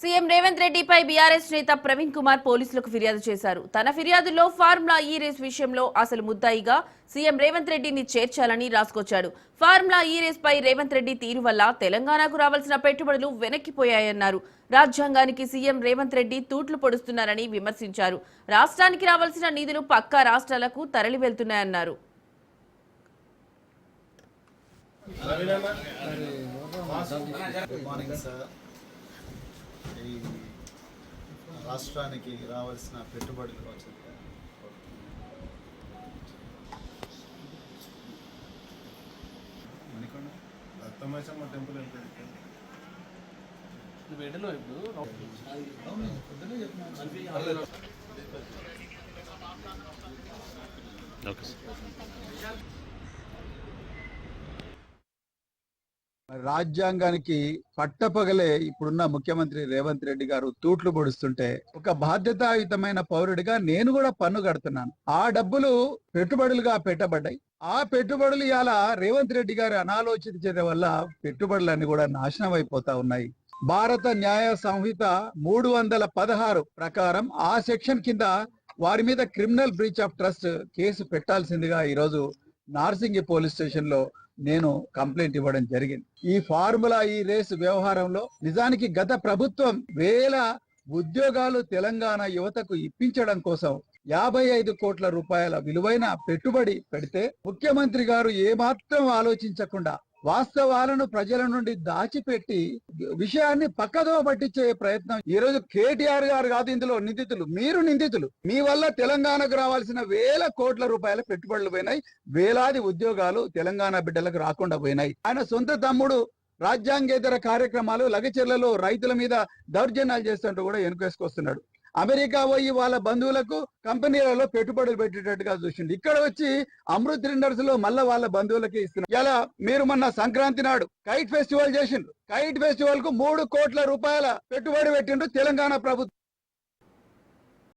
CM Revanth రెడ్డిపై BRS నేత ప్రవీణ్ కుమార్ పోలీసులకు ఫిర్యాదు చేశారు. తన ఫిర్యాదులో ఫార్ములా ఈ రేస్ విషయంలో అసలు ముద్దాయిగా సీఎం రేవంత్ రెడ్డిని చేర్చాలని రాసుకొచ్చాడు. ఫార్ములా ఈ రేస్ పై రేవంత్ రెడ్డి తీరు వల్ల తెలంగాణకు రావాల్సిన పెట్టుబడులు వెనక్కిపోయాయన్నారు. రాజ్యాంగానికి సీఎం రేవంత్ రెడ్డి తూట్లు పొడుస్తున్నారని విమర్శించారు. రాష్ట్రానికి రావాల్సిన నిధులు పక్కా రాష్ట్రాలకు తరలి వెళ్తున్నాయన్నారు. ఈ రాష్ట్రానికి రావాల్సిన పెట్టుబడులు దత్తమైసమ్మ టెంపుల్ రాజ్యాంగానికి పట్టపగలే ఇప్పుడున్న ముఖ్యమంత్రి రేవంత్ రెడ్డి గారు తూట్లు పొడుస్తుంటే ఒక బాధ్యతాయుతమైన పౌరుడిగా నేను కూడా పన్ను కడుతున్నాను. ఆ డబ్బులు పెట్టుబడులుగా పెట్టబడ్డాయి. ఆ పెట్టుబడులు ఇలా రేవంత్ రెడ్డి గారి అనాలోచిత చర్య వల్ల పెట్టుబడులన్నీ కూడా నాశనం అయిపోతా ఉన్నాయి. భారత న్యాయ సంహిత 316 ప్రకారం ఆ సెక్షన్ కింద వారి మీద criminal breach of trust case పెట్టాల్సిందిగా ఈరోజు నార్సింగి పోలీస్ స్టేషన్ లో నేను కంప్లైంట్ ఇవ్వడం జరిగింది. ఈ ఫార్ములా ఈ రేసు వ్యవహారంలో నిజానికి గత ప్రభుత్వం వేల ఉద్యోగాలు తెలంగాణ యువతకు ఇప్పించడం కోసం 55 కోట్ల రూపాయల విలువైన పెట్టుబడి పెడితే ముఖ్యమంత్రి గారు ఏమాత్రం ఆలోచించకుండా వాస్తవాలను ప్రజల నుండి దాచిపెట్టి విషయాన్ని పక్కదో పట్టించే ప్రయత్నం. ఈ రోజు కేటీఆర్ గారు కాదు ఇందులో నిందితులు, మీరు నిందితులు. మీ వల్ల తెలంగాణకు రావాల్సిన వేల కోట్ల రూపాయల పెట్టుబడులు పోయినాయి. వేలాది ఉద్యోగాలు తెలంగాణ బిడ్డలకు రాకుండా పోయినాయి. ఆయన సొంత తమ్ముడు రాజ్యాంగేతర కార్యక్రమాలు లగచెర్లలో రైతుల మీద దౌర్జన్యాలు చేస్తుంటూ కూడా వెనుకేసుకొస్తున్నాడు. అమెరికా పోయి వాళ్ళ బంధువులకు కంపెనీలలో పెట్టుబడులు పెట్టేటట్టుగా చూసిండు. ఇక్కడ వచ్చి అమృత్ రిండర్స్ లో మళ్ళా వాళ్ళ బంధువులకి ఇస్తున్నారు. ఇలా మీరు మొన్న సంక్రాంతి నాడు కైట్ ఫెస్టివల్ చేసిండ్రు. కైట్ ఫెస్టివల్ కు 3 కోట్ల రూపాయల పెట్టుబడి పెట్టిండ్రు తెలంగాణ ప్రభుత్వం.